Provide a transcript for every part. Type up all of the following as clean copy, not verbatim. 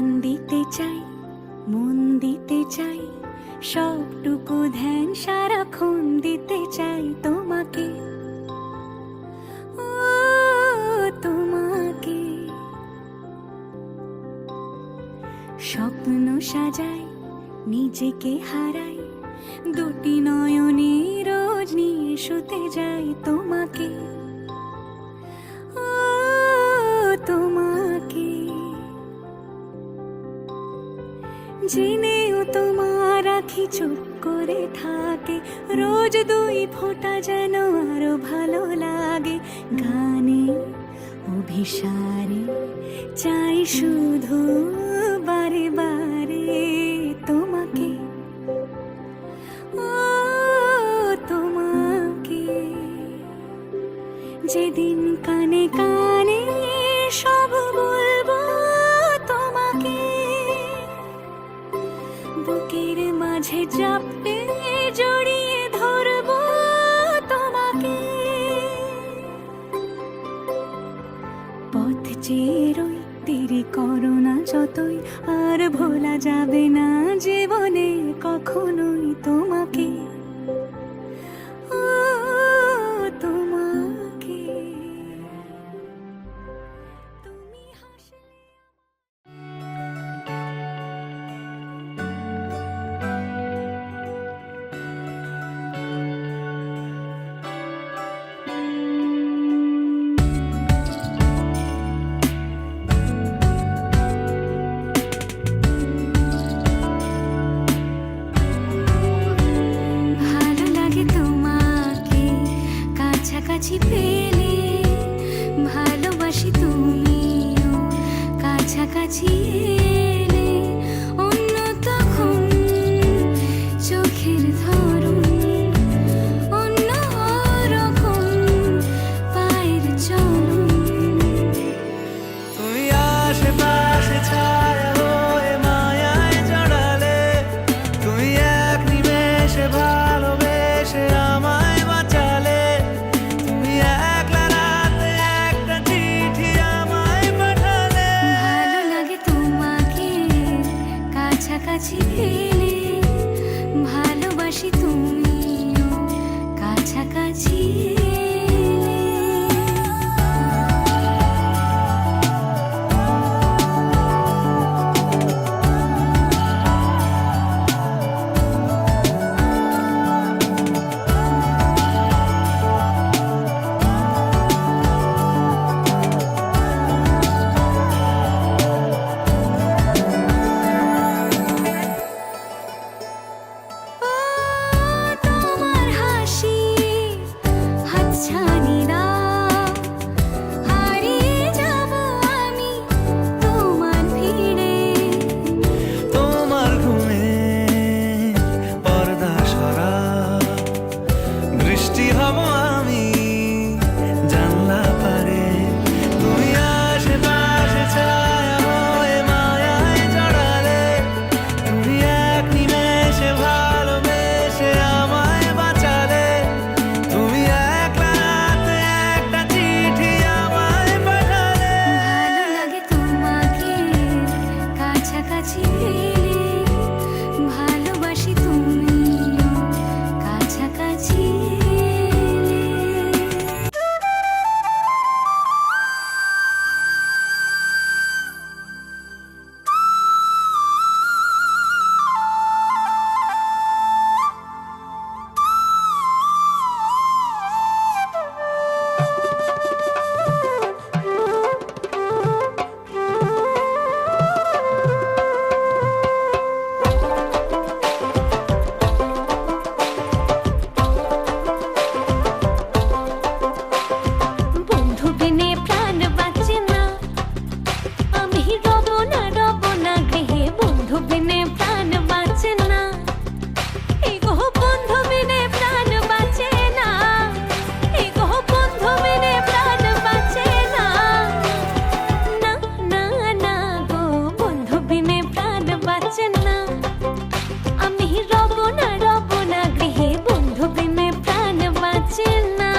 প্রাণ দিতে চাই, মন দিতে চাই, সবটুকু ধ্যান সারাক্ষণ দিতে চাই তোমাকে, ও তোমাকে। স্বপ্ন সাজাই, নিজেকে হারাই, দুটি নয়নে রোজ নিয়ে শুতে যাই তোমাকে, ও তোমাকে। জেনেও তোমার আখি চুপ করে থাকে, রোজ দুই ফোঁটা যেন আরো ভালো লাগে। গানে অভিসারে চাই শুধু বারে বারে তোমাকে, ও তোমাকে। যেদিন কানে কানে সব বলবো তোমাকে, বুকের মাঝে চাপতে জড়িয়ে ধরবো তোমাকে। পথ চেয়ে রই, দেরি করো না যতই, আর ভোলা যাবে না জীবনে কখনোই তোমাকে, ও তোমাকে। তুমি হাসলে ভালো লাগে তোমাকে কাছাকাছি পেলে, ভালোবাসি তুমিও কাছাকাছি এলে। অন্য তখন চোখের ধরন, অন্য রকম পায়ের চলন। তুমি আশেপাশে ছায়া হয়ে মায়ায় জড়ালে, তুমি এক নিমেষে ভালোবেসে আমায় বাঁচালে। তুমি একলা রাতে একটা চিঠি আমায় পাঠালে। ভালো লাগে তোমাকে কাছাকাছি পেলে, ভালোবাসি তুমিও কাছাকাছি এলে। তোমার হাসি হাতছানিরা, হারিয়ে যাব আমি তোমার ভিড়ে। তোমার ঘুমে পর্দা সরা, বৃষ্টি হব আমি জানলা পারে। তুমি আশেপাশে ছায়া হয়ে মায়ায় জড়ালে, তুমি এক নিমেষে ভালোবেসে আমায় বাঁচালে। তুমি একলা রাতে একটা চিঠি আমায় পাঠালে। ভালো লাগে তোমাকে কাছাকাছি পেলে, ভালোবাসি তুমিও কাছাকাছি এলে। বন্ধু বিনে প্রাণ বাঁচে না, আমি রব না গৃহে। বন্ধু বিনে প্রাণ বাঁচে না, এই গো বন্ধু বিনে প্রাণ বাঁচে না, এই গো বন্ধু বিনে প্রাণ বাঁচে না। না না না গো, বন্ধু বিনে প্রাণ বাঁচে না, আমি রব না গৃহে। বন্ধু বিনে প্রাণ বাঁচে না।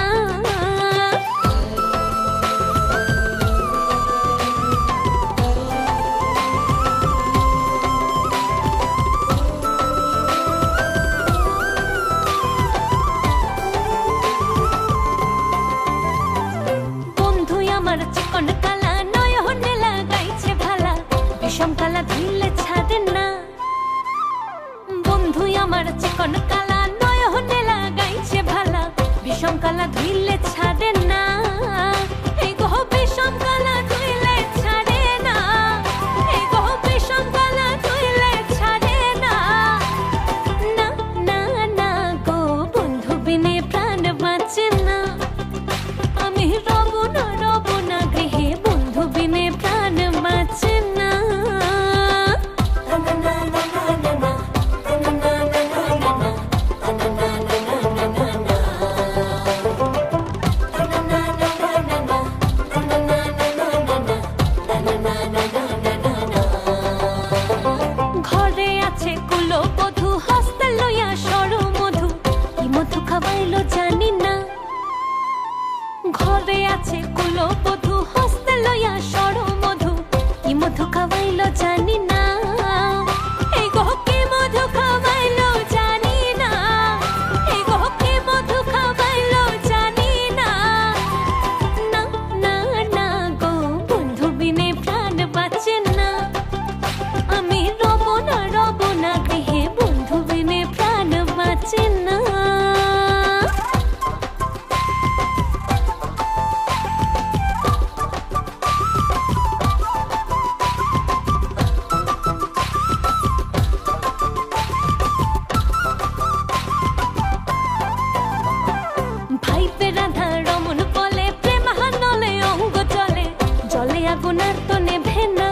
তো নেভে না।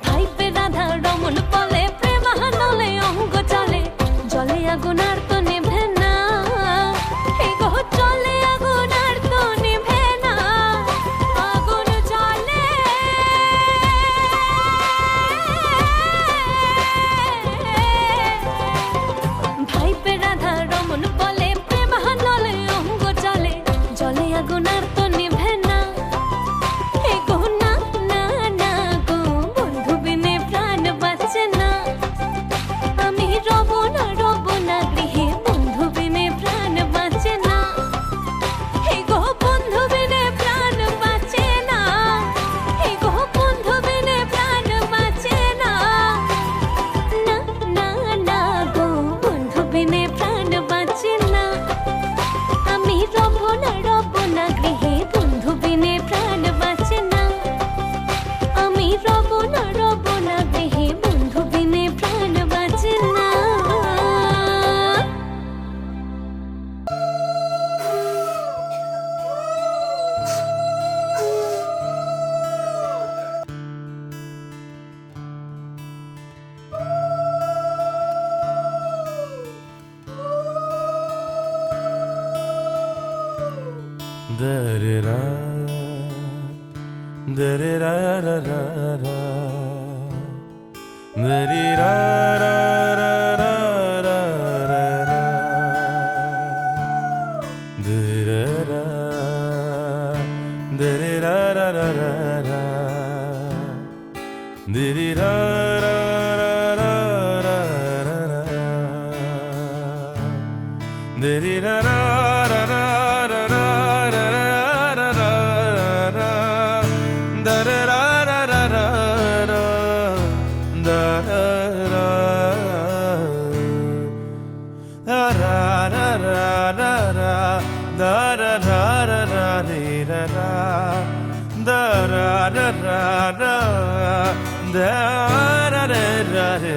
ভাইপে রাধা রমন বলে প্রেমানলে অঙ্গ চলে, জলে আগুন আর তো নেভে না। এই গো চলে আগুন আর তো নেভে না, আগুন জ্বলে। ভাইপে রাধা রমন বলে প্রেমানলে অঙ্গ চলে, জলে আগুন আর তো নেভে না। এই গো না না না গো, বন্ধু বিনে প্রাণ বাঁচে না। আমি রব না গৃহে, বন্ধু বিনে প্রাণ বাঁচে না। এই গো বন্ধু বিনে প্রাণ বাঁচে না, এই গো বন্ধু বিনে প্রাণ বাঁচে না। না না না গো, বন্ধু বিনে প্রাণ বাঁচে না। আমি রব না গৃহে, বন্ধু বিনে প্রাণ বাঁচে না। আমি রব না গৃহে, বন্ধু বিনে প্রাণ বাঁচে না। Da-da-da, da-da-da-da-da-da, da-di-da-da-da-da-da, da-da-da,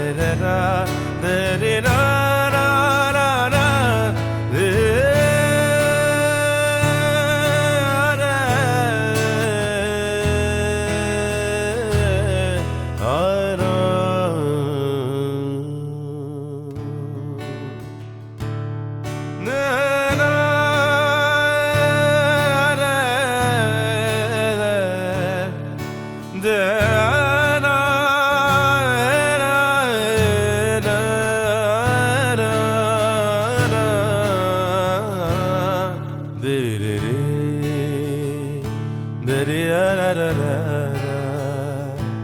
da-da-da-da-da-da,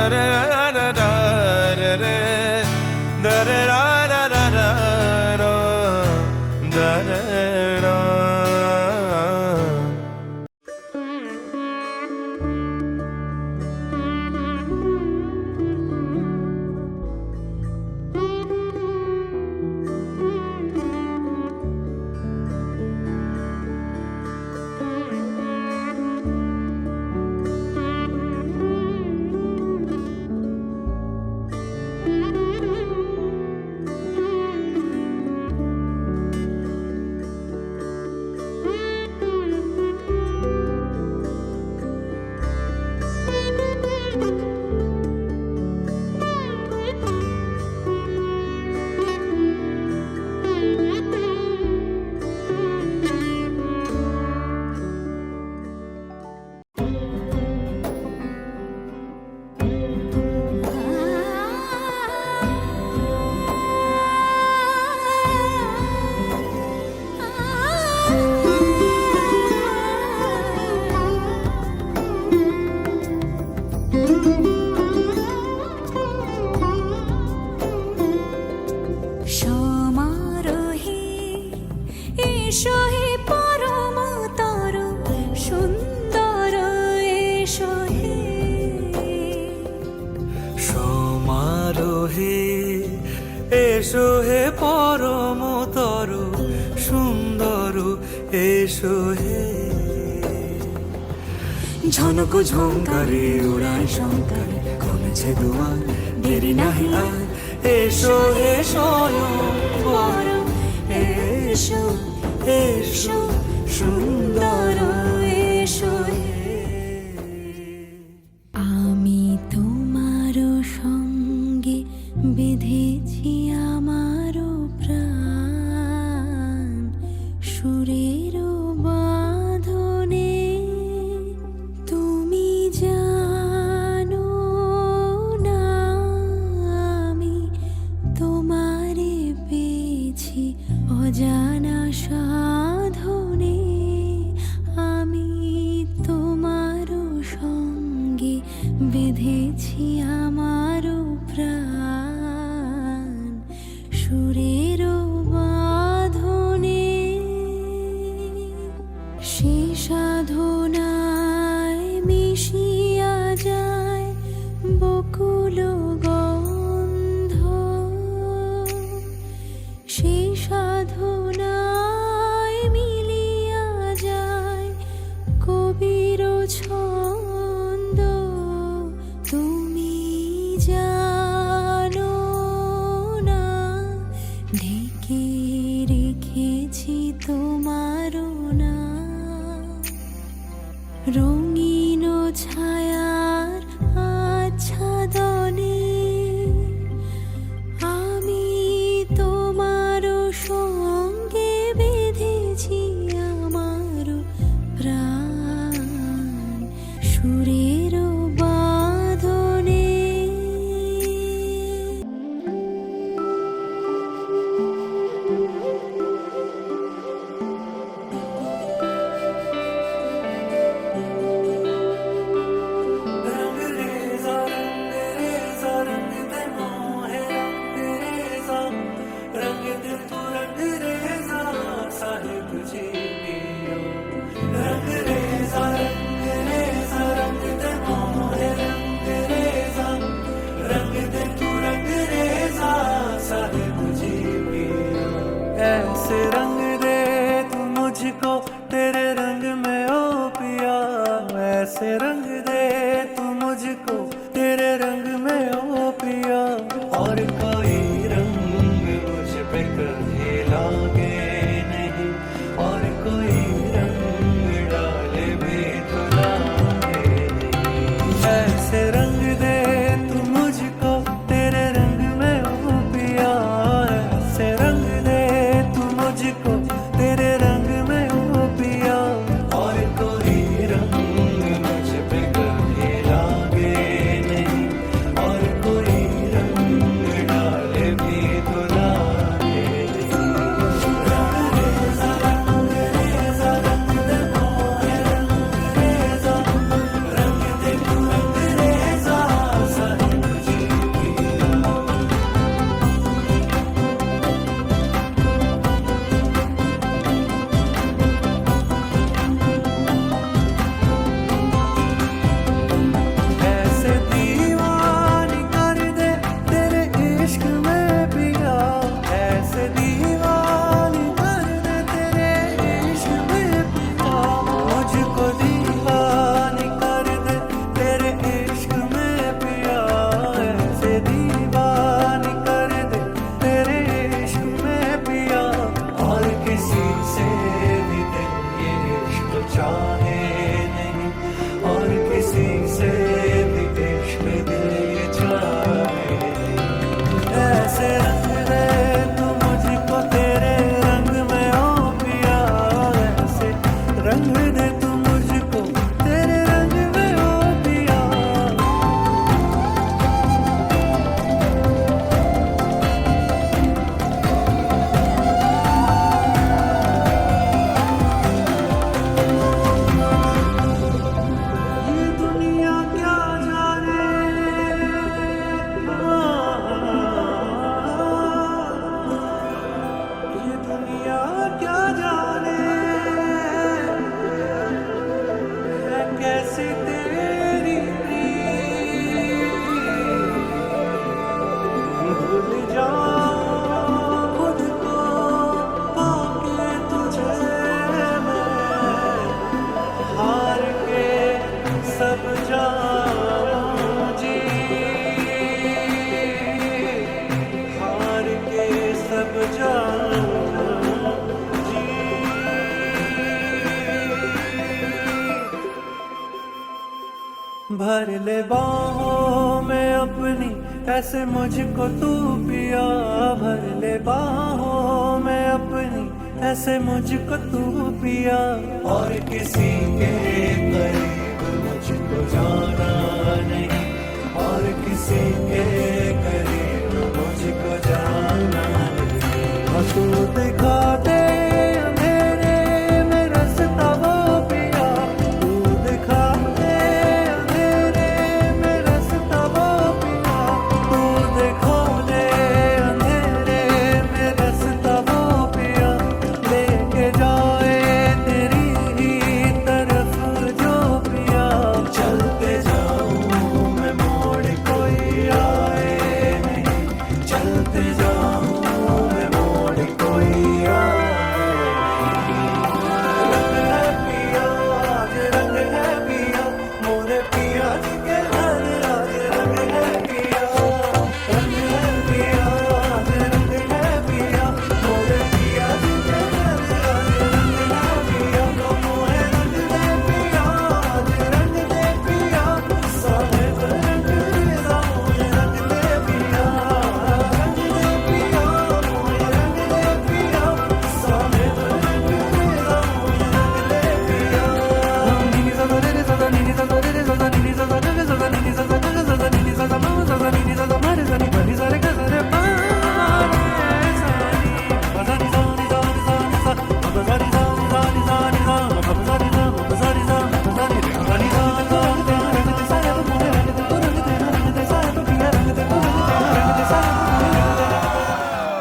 di-di-da-da-da-da-da-da, di-di-da-da-da-da-da-da. Jhanak ঝঙ্কারে উড়ায় শঙ্কারে কমেছে দুয়ার দেরি নাহি আর এসো এসো বড় এসো এসো সুন্দর এসো আমি তোমার সঙ্গে বেঁধেছি আমার প্রাণ সুরের বাঁধনে তুমি জানো না আমি তোমারে পেয়েছি অজানা সাধনে আমি তোমার সঙ্গে বেঁধেছি আমার প্রাণ সুরের বাঁধনে সে সাধনায় মিশিয়া যায় বকুল গন্ধ সে সাধনায় মিলিয়া যায় কবির ছন্দ তুমি জানো না ঢেকে রেখেছি তোমার না রঙিন ছায়ার আচ্ছাদনে আমি তোমার সঙ্গে বেঁধেছি আমার প্রাণ সুরের বাঁধনে रंग रेज़ा रंग भर ले बाहों में अपनी, ऐसे मुझको तू पिया भर ले बाहों में अपनी, ऐसे मुझको तू पिया। और किसी के करीब मुझको जाना नहीं, और किसी के करीब मुझको जाना नहीं। और तू दिखा दे अंधेरे में रास्ता वो पिया, तू दिखा दे अंधेरे में रास्ता वो पिया, तू दिखा दे अंधेरे में रास्ता वो पिया। लेके जाए तेरी ही तरफ जो पिया, चलते जाऊं मैं मोड़ कोई आए नहीं, चलते जाऊं मैं मोड़ कोई आए। रंग है पिया मोरे पिया के हर आज, रंग है पिया, रंग है पिया, रंग है पिया मोरे पिया के हर आज, रंग है पिया। मोहे रंग दे पिया, रंग दे पिया, साहेब रंग दे मोहे रंग दे पिया, रंग दे पिया, मोहे रंग दे पिया, साहेब रंग दे मोहे रंग दे पिया। नीनी सा रे सा नीनी सा रे सा नीनी सा रे सा नीनी सा रे सा नीनी सा मा सा नीनी सा मा रे सा नी सा रे सा रे पा रे सा नी सा नी सा नी सा नी सा नी सा मा सा नी सा नी सा नी सा नी सा मा सा नी सा मा सा नी सा मा सा नी रे सा नी सा नी सा रंग दे सा रे मोहे रंग दे तो रंग दे सा रे पिया रंग दे तो रंग दे सा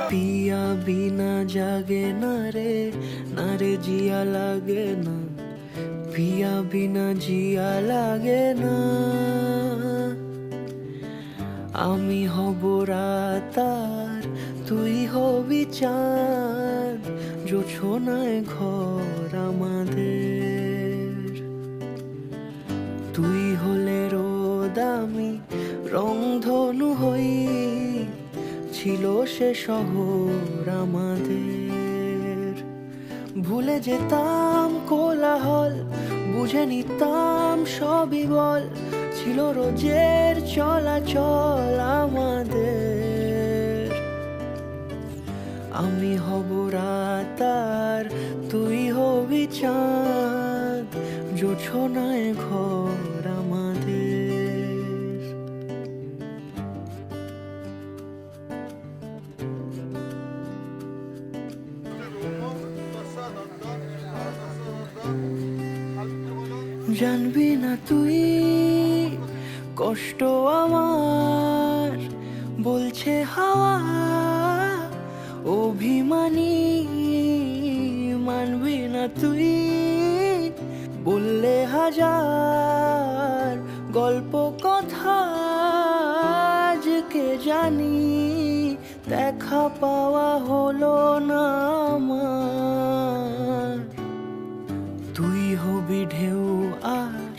पिया बिना जागे ना रे जिया लागे ना, पिया बिना जिया লাগে না। আমি হব রাত আর তুই হবি চাঁদ, জোছনায় ঘর আমাদের। তুই হলে রোদ আমি রংধনু হই, ছিল সে শহর আমাদের। ভুলে যেতাম কোলাহল, বুঝে নিতাম সবই বল, ছিল রোজের চলাচল আমাদের। আমি হব রাত আর তুই হবি চাঁদ, জোছনায় ঘর আমাদের। জানবি না তুই কষ্ট আমার, বলছে হাওয়া অভিমানী। মানবি না তুই বললে হাজার গল্প কথা, আজকে জানি দেখা পাওয়া হলো না আমার। তুই হবি ঢেউ আর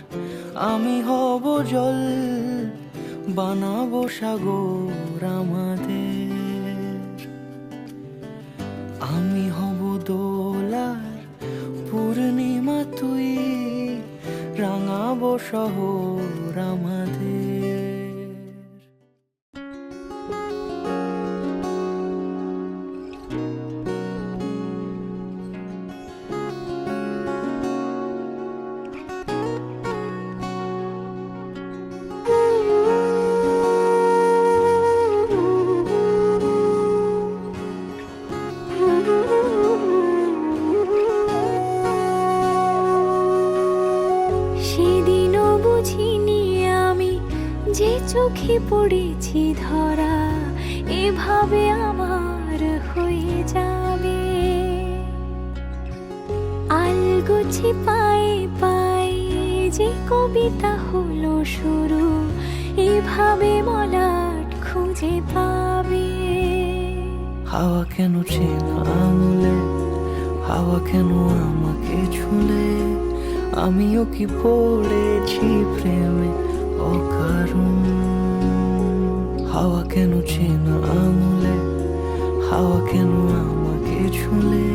আমি হব জল, বানাবো সাগর আমাদের। আমি হব দোলার পূর্ণিমা তুই, রাঙাবো শহর আমাদের। সেদিনও বুঝিনি আমি যে চোখে পড়েছি ধরা, এভাবে আমার হয়ে যাবে। আলগোছে পায়ে পায়ে যে কবিতা হলো শুরু, এভাবে মলাট খুঁজে পাবে। হাওয়া কেন চেনা আঙুলে, হাওয়া কেন আমাকে ছুলে, আমিও কি পড়েছি প্রেমে অকারণ। হাওয়া কেন চেনা আঙুলে, হাওয়া কেন আমাকে ছুলে,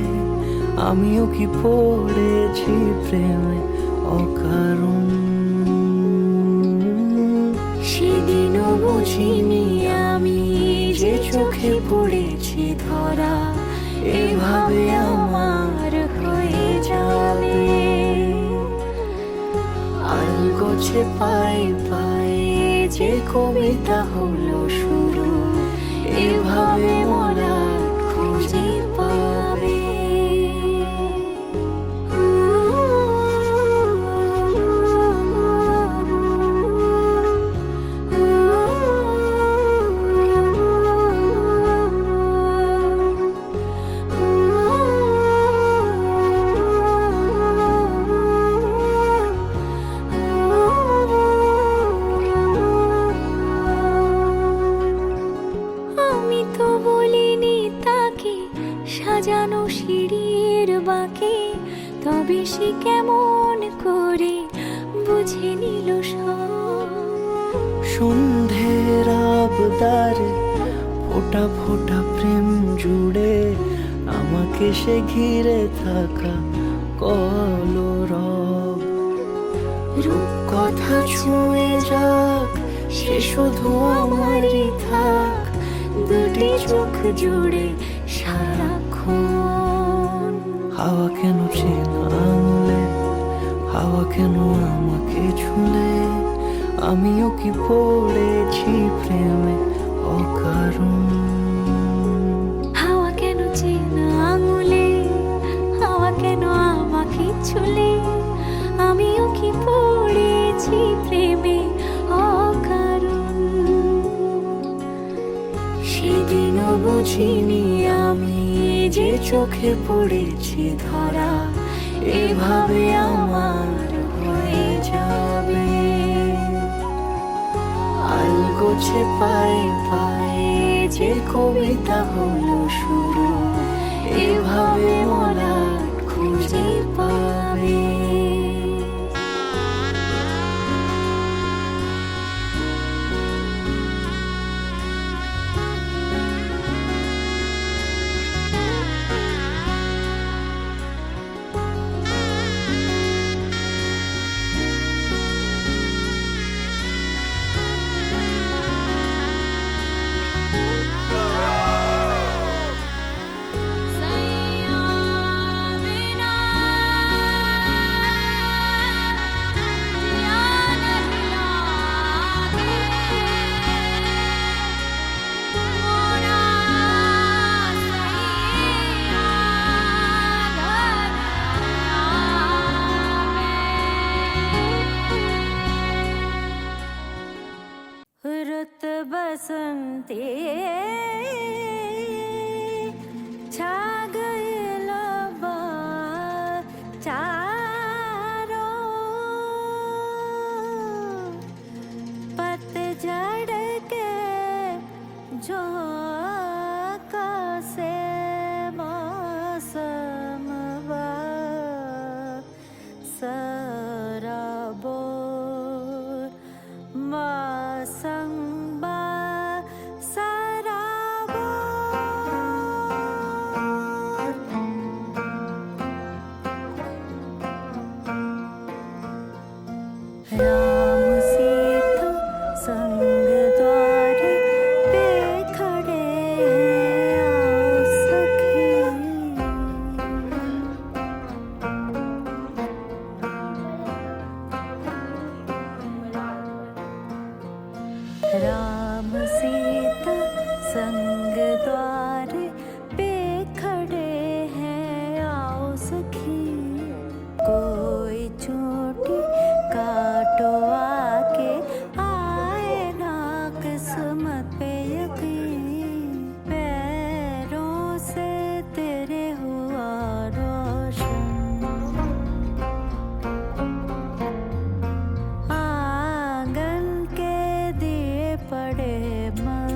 আমিও কি পড়েছি প্রেমে অকারণ। বুঝিনি আমি যে চোখে পড়েছি ধরা এভাবে আমার হয়ে যাবে। আলগোছে পায়ে পায়ে যে কবিতা হলো শুরু এভাবে মোরা খুঁজে পাবে। আমি তো বলিনি তাকে সাজানো সিঁড়ির বাঁকে, তবে সে কেমন করে বুঝে নিল সব। সন্ধ্যের আবদারে ফোটা ফোটা প্রেম জুড়ে আমাকে সে ঘিরে থাকা কলরব। রূপকথা ছুঁয়ে যাক সে শুধু আমারই থাক, দুটি চোখ জুড়ে সারাক্ষণ। হাওয়া কেন চেনা আঙুলে, হাওয়া কেন আমাকে ছুঁলে, আমিও কি পড়েছি প্রেমে অকারণ। হাওয়া কেন চেনা আঙুলে, হাওয়া কেন আমাকে ছুলে, আমিও কি পড়েছি প্রেমে অকারণ। সেদিনও বুঝিনি আমি যে চোখে পড়েছি ধরা এভাবে আমার হয়ে যাবে। আলগোছে পায়ে পায়ে যে কবিতা হলো শুরু এভাবে মোরা খুঁজে পাবে। रुत बसंती छा गए लबा चारों, पतझड़ के झोंका से मौसम बा सराबो मौसम बा सराबो। राम सीता संग द्वार पे खड़े आओ सखी। राम सीता संग द्वार पे खड़े हैं आओ सखी। कोई चोटी काटो आके आएगा किस्मत पे यकीन। पैरों से तेरे हुआ रोशन, आंगन के दिए पड़े मर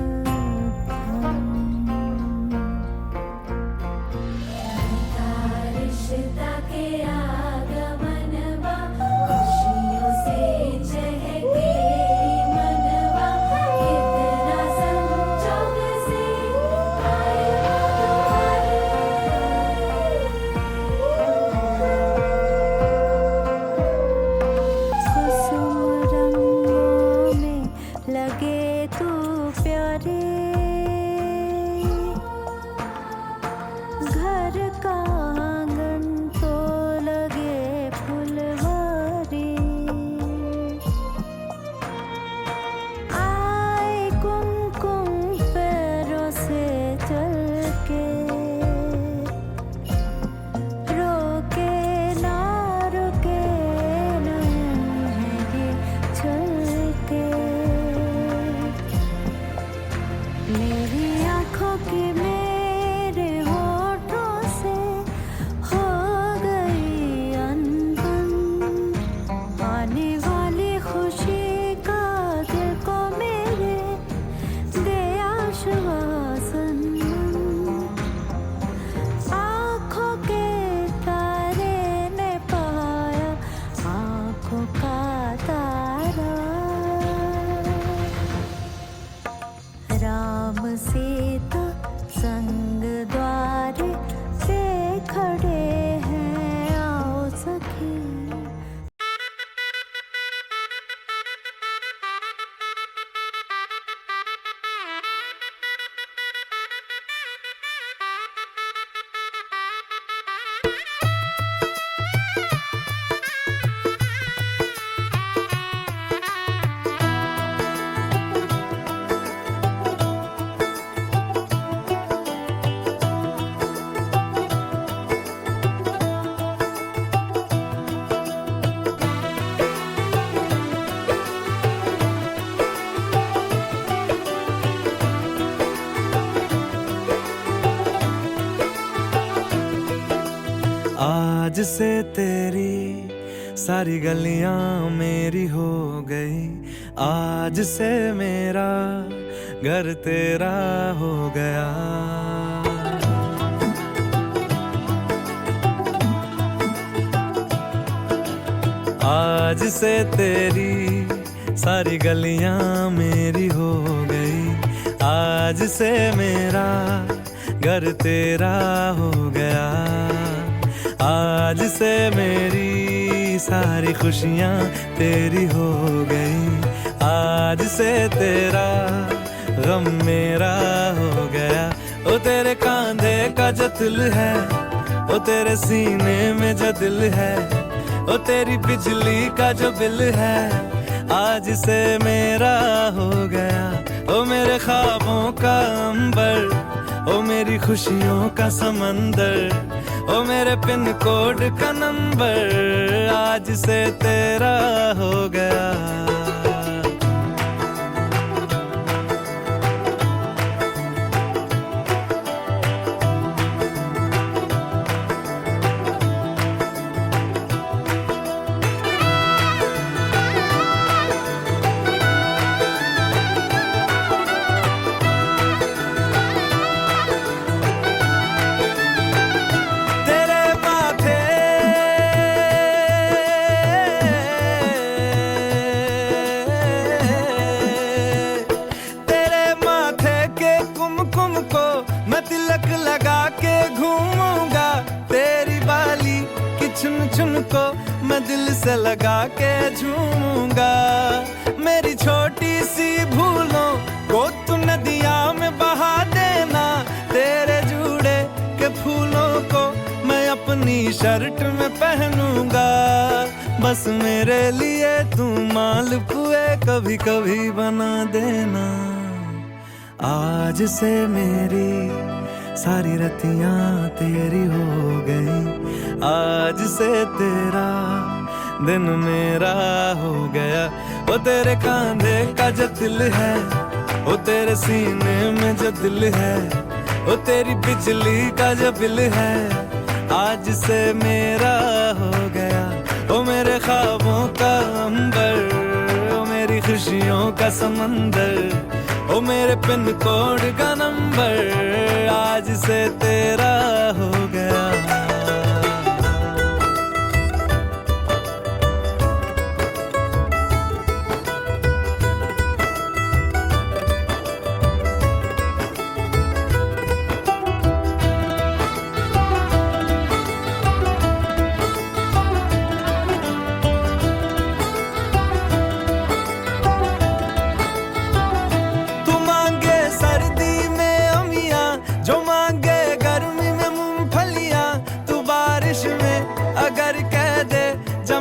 आज से तेरी सारी गलियां मेरी हो गई, आज से मेरा घर तेरा हो गया। आज से तेरी सारी गलियां मेरी हो गई, आज से मेरा घर तेरा हो गया। आज से मेरी सारी खुशियां तेरी हो गई, आज से तेरा गम मेरा हो गया। ओ तेरे कांधे का जो दिल है, ओ तेरे सीने में जो दिल है, ओ तेरी बिजली का जो बिल है, आज से मेरा हो गया। ओ मेरे ख्वाबों का अंबर, ओ मेरी खुशियों का समंदर, ओ मेरे पिन कोड का नंबर, आज से तेरा हो गया। लगा के घूमूंगा, तेरी बाली की चुन चुन को मैं दिल से लगा के झूमूंगा। मेरी छोटी सी भूलों को तू नदिया में बहा देना, तेरे जूड़े के फूलों को मैं अपनी शर्ट में पहनूंगा। बस मेरे लिए तू मालपुए कभी कभी बना देना। आज से मेरी सारी रतियां तेरी हो गई, आज से तेरा दिन मेरा हो गया। वो तेरे कांधे का जो दिल है, वो तेरे सीने में जो दिल है, वो तेरी बिजली का जो बिल है, आज से मेरा हो गया। वो मेरे ख्वाबों का अंबर, वो मेरी खुशियों का समंदर, ओ मेरे पिन कोड का नंबर, आज से तेरा हो गया।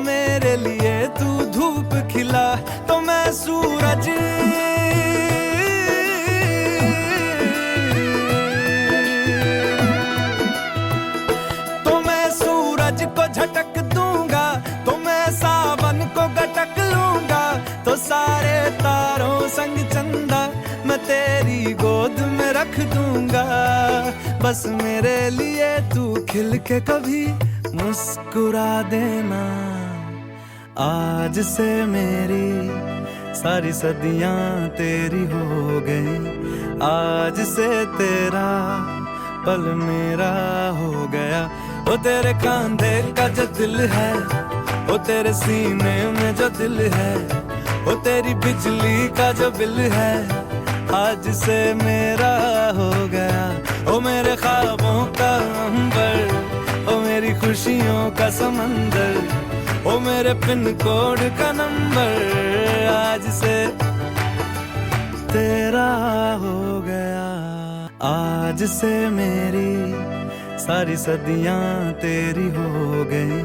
मेरे लिए तू धूप खिला तो मैं सूरज, तो मैं सूरज को झटक दूंगा, तो मैं सावन को गटक लूंगा, तो सारे तारों संग चंदा मैं तेरी गोद में रख दूंगा। बस मेरे लिए तू खिल के कभी मुस्कुरा देना। आज से मेरी सारी सदियां तेरी हो गई, आज से तेरा पल मेरा हो गया। वो तेरे कांधे का जो दिल है, वो तेरे सीने में जो दिल है, वो तेरी बिजली का जो बिल है, आज से मेरा हो गया। ओ मेरे ख्वाबों का अंबर, ओ मेरी खुशियों का समंदर, ओ मेरे पिन कोड का नंबर, आज से तेरा हो गया। आज से मेरी सारी सदियां तेरी हो गई,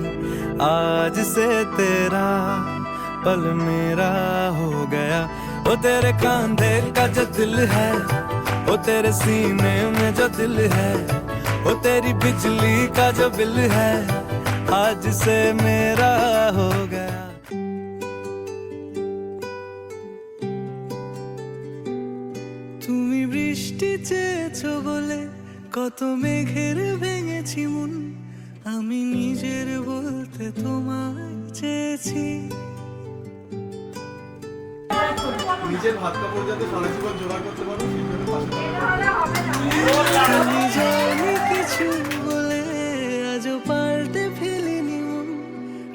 आज से तेरा पल मेरा हो गया। ओ तेरे कांधे का जो दिल है, ओ तेरे सीने में जो दिल है, ओ तेरी बिजली का जो बिल है, आज से मेरा हो गया। তুমি বৃষ্টি চেয়েছো বলে কত মেঘের ভেঙেছি মন, আমি নিজের বলতে তোমায় চেয়েছি। নিজের ভাত কাপড় যাতে সারা জীবন জোগাড় করতে পারো সেই জন্য পাশে আমি জানি কিছু বলে আজও পাল্টে ফেলিনি মন,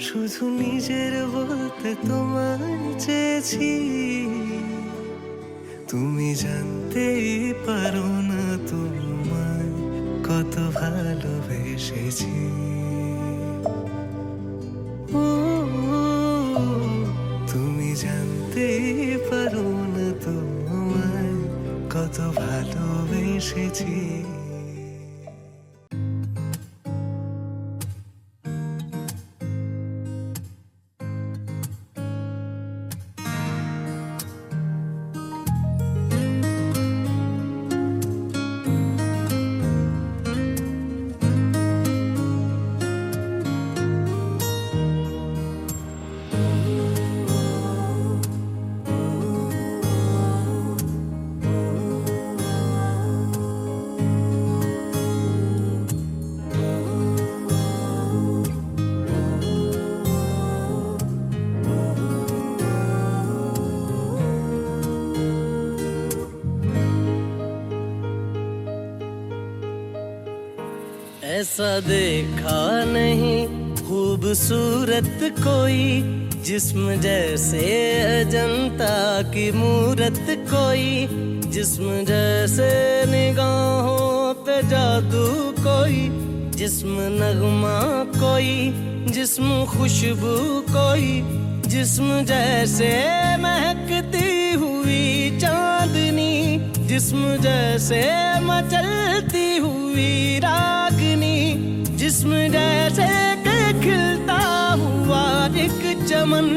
শুধু নিজের বলতে তোমায় চেয়েছি। তুমি জানতেই পারো না তোমায় কত ভালোবেসেছি। ও তুমি জানতেই পারো না তোমায় কত ভালোবেসেছি। ऐसा देखा नहीं खूबसूरत कोई, जिस्म जैसे अजंता की मूरत कोई, जिस्म जैसे निगाहों पे जादू कोई, जिस्म नगमा कोई, जिस्म खुशबू कोई, जिस्म जैसे महकती हुई चांदनी, जिस्म जैसे मचलती हुई रागनी, जिस्म जैसे के खिलता हुआ एक चमन,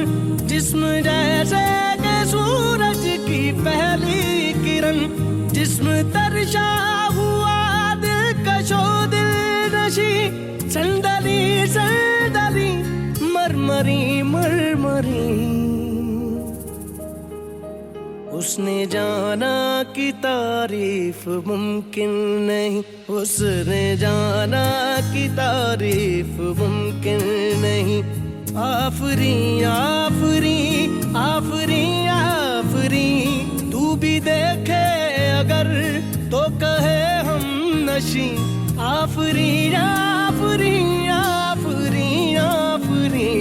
जिस्म जैसे के सूरज की पहली किरण, जिस्म तरशा हुआ दिलकशो दिल नशी, संदली संदली मरमरी मरमरी। उसने जाना कि तारीफ मुमकिन नहीं, उसने जाना कि तारीफ मुमकिन नहीं। आफरी आफरी आफरी आफरी, तू भी देखे अगर तो कहे हम नशी। आफरी आफरी आफरी आफरी,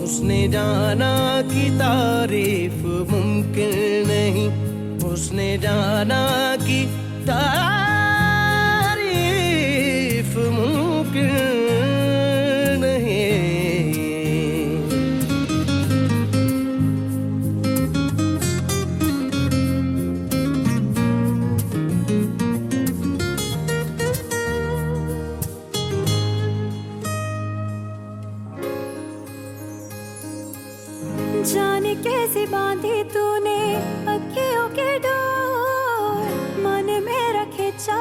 उसने जाना कि तारीफ मुमकिन नहीं, उसने जाना कि तारीफ मुमकिन नहीं। जाने कैसे बांधी तूने अखियों के डोर, मन में रखे चा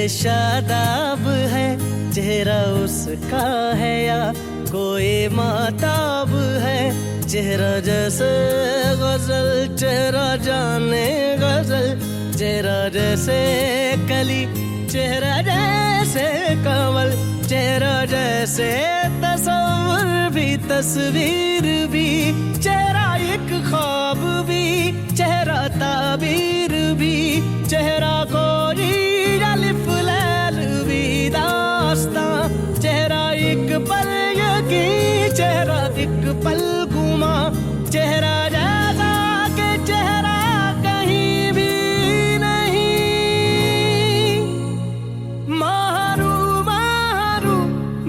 शादाब है, चेहरा उसका है या कोई माताब है। चेहरा जैसे गजल, चेहरा जाने गजल, चेहरा जैसे कली, चेहरा जैसे कमल, चेहरा जैसे तस्वीर भी, तस्वीर भी, चेहरा एक ख्वाब भी, चेहरा ताबीर भी, चेहरा कोई अलिफ लैल भी दास्तां, चेहरा एक पल यकीन, चेहरा एक पल गुमा, चेहरा जैसा के चेहरा कहीं भी नहीं। मारू मारू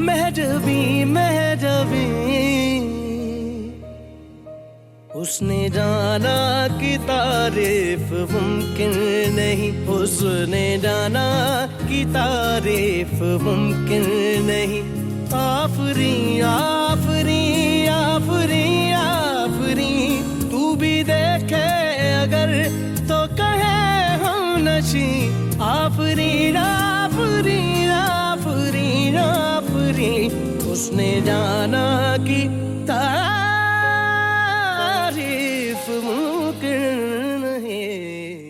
महजबी महजबी, उसने जाना कि तारीफ मुमकिन नहीं, उसने जाना कि तारीफ मुमकिन नहीं। आफरी आफरी आफरी आफरी, तू भी देखे अगर तो कहे हम नशी। आफरी आफरी आफरी आफरी, उसने जाना कि तारीफ मुमकिन